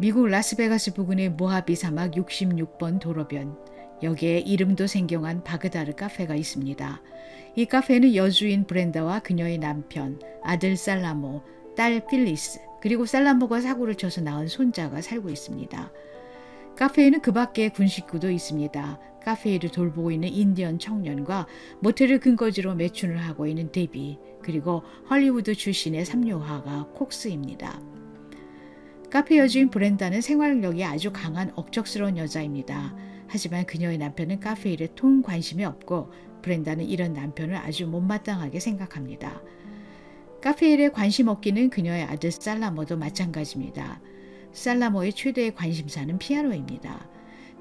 미국 라스베가스 부근의 모하비 사막 66번 도로변. 여기에 이름도 생경한 바그다르 카페가 있습니다. 이 카페는 여주인 브렌다와 그녀의 남편, 아들 살라모, 딸 필리스, 그리고 살라모가 사고를 쳐서 낳은 손자가 살고 있습니다. 카페에는 그 밖에 군 식구도 있습니다. 카페 일을 돌보고 있는 인디언 청년과 모텔을 근거지로 매춘을 하고 있는 데비, 그리고 헐리우드 출신의 삼류화가 콕스입니다. 카페 여주인 브렌다는 생활력이 아주 강한 억척스러운 여자입니다. 하지만 그녀의 남편은 카페 일에 통 관심이 없고 브렌다는 이런 남편을 아주 못마땅하게 생각합니다. 카페 일에 관심 없기는 그녀의 아들 살라모도 마찬가지입니다. 살라모의 최대의 관심사는 피아노입니다.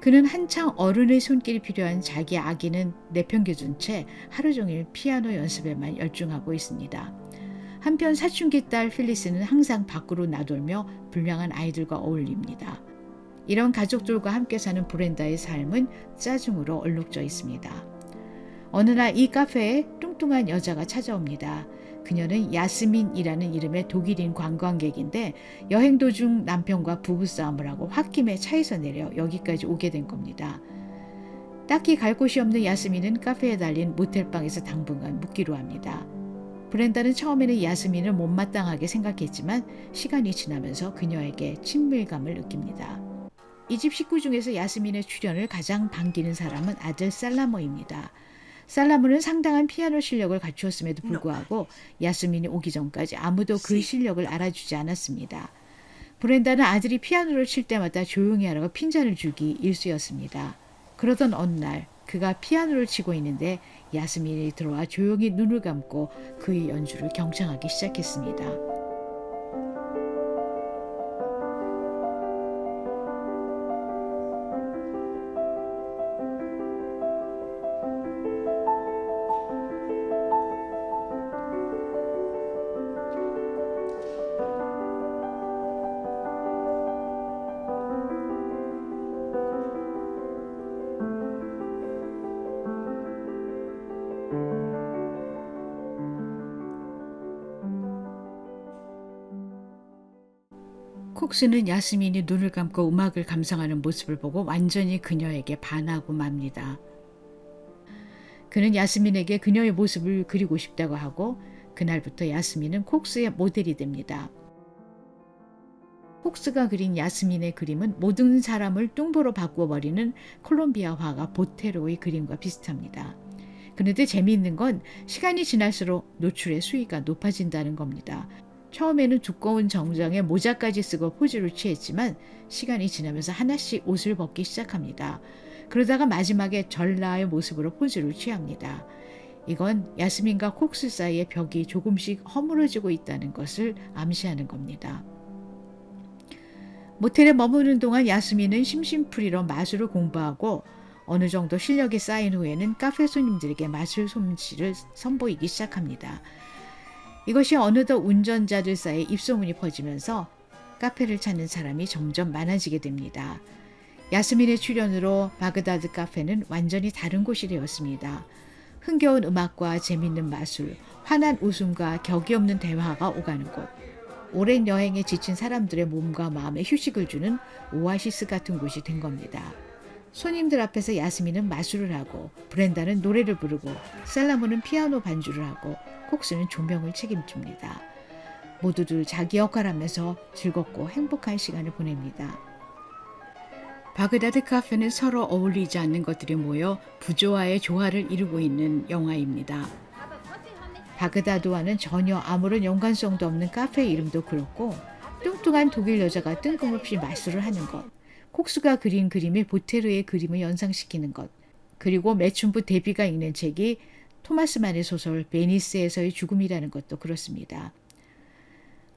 그는 한창 어른의 손길이 필요한 자기 아기는 내팽겨둔 채 하루 종일 피아노 연습에만 열중하고 있습니다. 한편 사춘기 딸 필리스는 항상 밖으로 나돌며 불량한 아이들과 어울립니다. 이런 가족들과 함께 사는 브렌다의 삶은 짜증으로 얼룩져 있습니다. 어느 날 이 카페에 뚱뚱한 여자가 찾아옵니다. 그녀는 야스민이라는 이름의 독일인 관광객인데 여행 도중 남편과 부부싸움을 하고 홧김에 차에서 내려 여기까지 오게 된 겁니다. 딱히 갈 곳이 없는 야스민은 카페에 달린 모텔방에서 당분간 묵기로 합니다. 브렌다는 처음에는 야스민을 못마땅하게 생각했지만 시간이 지나면서 그녀에게 친밀감을 느낍니다. 이 집 식구 중에서 야스민의 출연을 가장 반기는 사람은 아들 살라모입니다. 살라모는 상당한 피아노 실력을 갖추었음에도 불구하고 야스민이 오기 전까지 아무도 그 실력을 알아주지 않았습니다. 브렌다는 아들이 피아노를 칠 때마다 조용히 하라고 핀잔을 주기 일쑤였습니다. 그러던 어느 날 그가 피아노를 치고 있는데 야스민이 들어와 조용히 눈을 감고 그의 연주를 경청하기 시작했습니다. 콕스는 야스민이 눈을 감고 음악을 감상하는 모습을 보고 완전히 그녀에게 반하고 맙니다. 그는 야스민에게 그녀의 모습을 그리고 싶다고 하고 그날부터 야스민은 콕스의 모델이 됩니다. 콕스가 그린 야스민의 그림은 모든 사람을 뚱보로 바꾸어버리는 콜롬비아 화가 보테로의 그림과 비슷합니다. 그런데 재미있는 건 시간이 지날수록 노출의 수위가 높아진다는 겁니다. 처음에는 두꺼운 정장에 모자까지 쓰고 포즈를 취했지만 시간이 지나면서 하나씩 옷을 벗기 시작합니다. 그러다가 마지막에 전라의 모습으로 포즈를 취합니다. 이건 야스민과 콕스 사이의 벽이 조금씩 허물어지고 있다는 것을 암시하는 겁니다. 모텔에 머무는 동안 야스민은 심심풀이로 마술을 공부하고 어느 정도 실력이 쌓인 후에는 카페 손님들에게 마술 솜씨를 선보이기 시작합니다. 이것이 어느덧 운전자들 사이에 입소문이 퍼지면서 카페를 찾는 사람이 점점 많아지게 됩니다. 야스민의 출연으로 바그다드 카페는 완전히 다른 곳이 되었습니다. 흥겨운 음악과 재밌는 마술, 환한 웃음과 격이 없는 대화가 오가는 곳. 오랜 여행에 지친 사람들의 몸과 마음에 휴식을 주는 오아시스 같은 곳이 된 겁니다. 손님들 앞에서 야스민은 마술을 하고 브렌다는 노래를 부르고 살라모는 피아노 반주를 하고 콕스는 조명을 책임집니다. 모두들 자기 역할하면서 즐겁고 행복한 시간을 보냅니다. 바그다드 카페는 서로 어울리지 않는 것들이 모여 부조화의 조화를 이루고 있는 영화입니다. 바그다드와는 전혀 아무런 연관성도 없는 카페 이름도 그렇고 뚱뚱한 독일 여자가 뜬금없이 마술을 하는 것, 콕스가 그린 그림이 보테르의 그림을 연상시키는 것, 그리고 매춘부 데비가 읽는 책이 토마스만의 소설 베니스에서의 죽음이라는 것도 그렇습니다.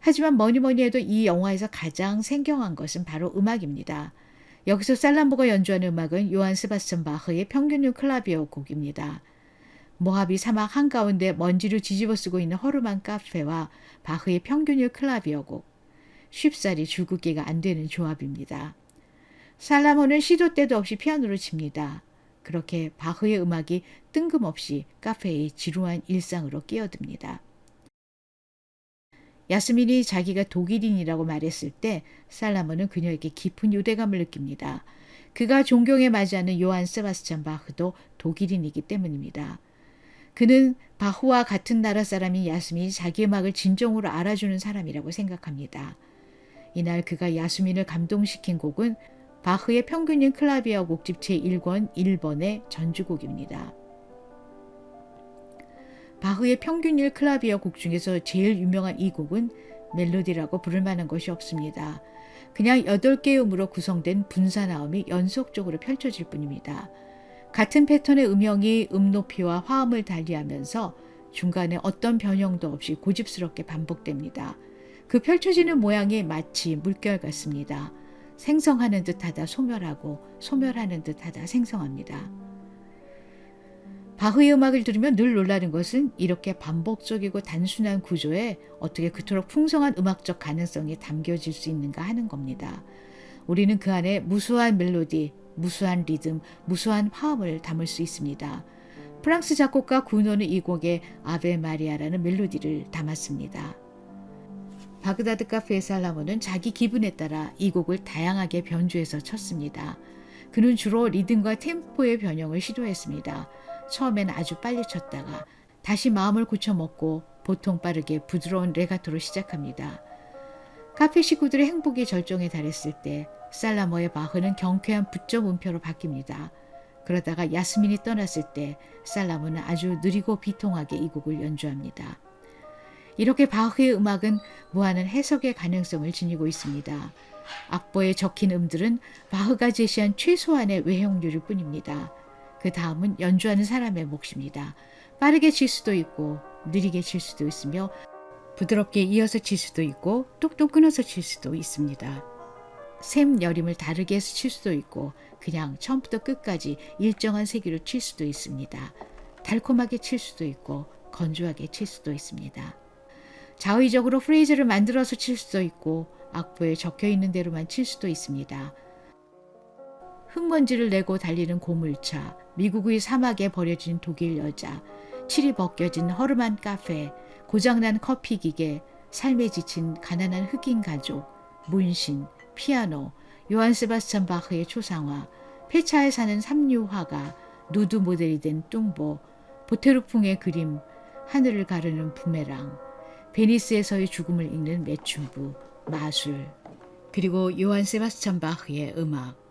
하지만 뭐니 해도 이 영화에서 가장 생경한 것은 바로 음악입니다. 여기서 살라모가 연주하는 음악은 요한 세바스찬 바흐의 평균율 클라비오 곡입니다. 모하비 사막 한가운데 먼지를 뒤집어쓰고 있는 허름한 카페와 바흐의 평균율 클라비오 곡. 쉽사리 줄긋기가 안 되는 조합입니다. 살라모는 시도 때도 없이 피아노를 칩니다. 그렇게 바흐의 음악이 뜬금없이 카페의 지루한 일상으로 끼어듭니다. 야스민이 자기가 독일인이라고 말했을 때 살라몬은 그녀에게 깊은 유대감을 느낍니다. 그가 존경에 맞이하는 요한 세바스찬 바흐도 독일인이기 때문입니다. 그는 바흐와 같은 나라 사람인 야스민이 자기 음악을 진정으로 알아주는 사람이라고 생각합니다. 이날 그가 야스민을 감동시킨 곡은 바흐의 평균인 클라비아 곡집 제1권 1번의 전주곡입니다. 바흐의 평균일 클라비아 곡 중에서 제일 유명한 이 곡은 멜로디라고 부를 만한 것이 없습니다. 그냥 8개의 음으로 구성된 분사나음이 연속적으로 펼쳐질 뿐입니다. 같은 패턴의 음형이 높이와 화음을 달리하면서 중간에 어떤 변형도 없이 고집스럽게 반복됩니다. 그 펼쳐지는 모양이 마치 물결 같습니다. 생성하는 듯하다 소멸하고 소멸하는 듯하다 생성합니다. 바흐의 음악을 들으면 늘 놀라는 것은 이렇게 반복적이고 단순한 구조에 어떻게 그토록 풍성한 음악적 가능성이 담겨질 수 있는가 하는 겁니다. 우리는 그 안에 무수한 멜로디, 무수한 리듬, 무수한 화음을 담을 수 있습니다. 프랑스 작곡가 구노는 이 곡에 아베 마리아라는 멜로디를 담았습니다. 바그다드 카페의 살라몬은 자기 기분에 따라 이 곡을 다양하게 변주해서 쳤습니다. 그는 주로 리듬과 템포의 변형을 시도했습니다. 처음엔 아주 빨리 쳤다가 다시 마음을 고쳐먹고 보통 빠르게 부드러운 레가토로 시작합니다. 카페 식구들의 행복이 절정에 달했을 때 살라모의 바흐는 경쾌한 부점 음표로 바뀝니다. 그러다가 야스민이 떠났을 때 살라모는 아주 느리고 비통하게 이 곡을 연주합니다. 이렇게 바흐의 음악은 무한한 해석의 가능성을 지니고 있습니다. 악보에 적힌 음들은 바흐가 제시한 최소한의 외형률일 뿐입니다. 그 다음은 연주하는 사람의 몫입니다. 빠르게 칠 수도 있고 느리게 칠 수도 있으며 부드럽게 이어서 칠 수도 있고 뚝뚝 끊어서 칠 수도 있습니다. 셈 여림을 다르게 해서 칠 수도 있고 그냥 처음부터 끝까지 일정한 세기로 칠 수도 있습니다. 달콤하게 칠 수도 있고 건조하게 칠 수도 있습니다. 자의적으로 프레이즈를 만들어서 칠 수도 있고 악보에 적혀있는 대로만 칠 수도 있습니다. 흙먼지를 내고 달리는 고물차, 미국의 사막에 버려진 독일 여자, 칠이 벗겨진 허름한 카페, 고장난 커피 기계, 삶에 지친 가난한 흑인 가족, 문신, 피아노, 요한 세바스찬 바흐의 초상화, 폐차에 사는 삼류화가, 누드 모델이 된 뚱보, 보테르풍의 그림, 하늘을 가르는 부메랑, 베니스에서의 죽음을 읽는 매춘부, 마술, 그리고 요한 세바스찬 바흐의 음악.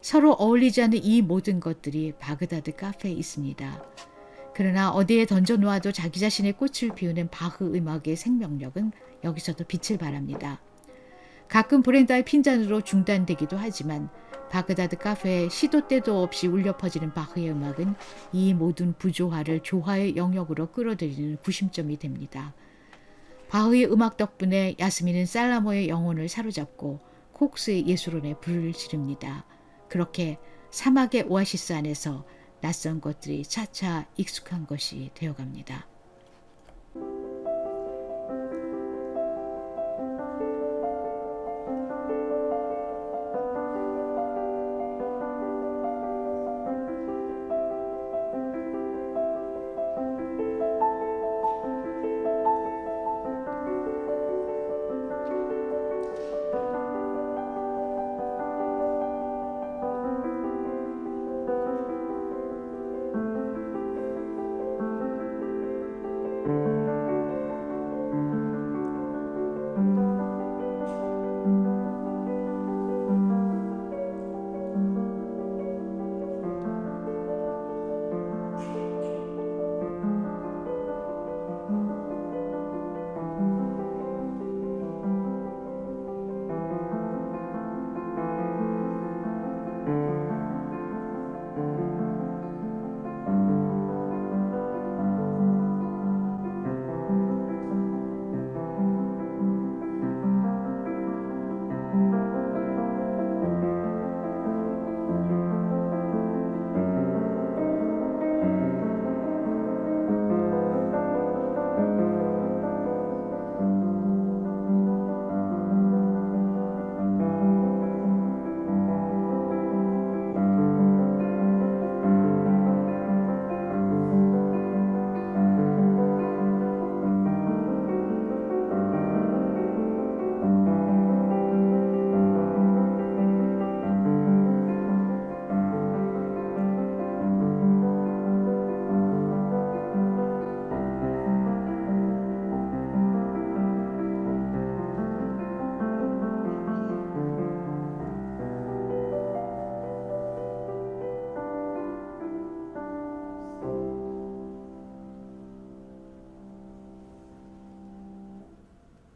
서로 어울리지 않는 이 모든 것들이 바그다드 카페에 있습니다. 그러나 어디에 던져놓아도 자기 자신의 꽃을 피우는 바흐 음악의 생명력은 여기서도 빛을 발합니다. 가끔 브렌다의 핀잔으로 중단되기도 하지만 바그다드 카페에 시도 때도 없이 울려 퍼지는 바흐의 음악은 이 모든 부조화를 조화의 영역으로 끌어들이는 구심점이 됩니다. 바흐의 음악 덕분에 야스민은 살라모의 영혼을 사로잡고 콕스의 예술원에 불을 지릅니다. 그렇게 사막의 오아시스 안에서 낯선 것들이 차차 익숙한 것이 되어갑니다.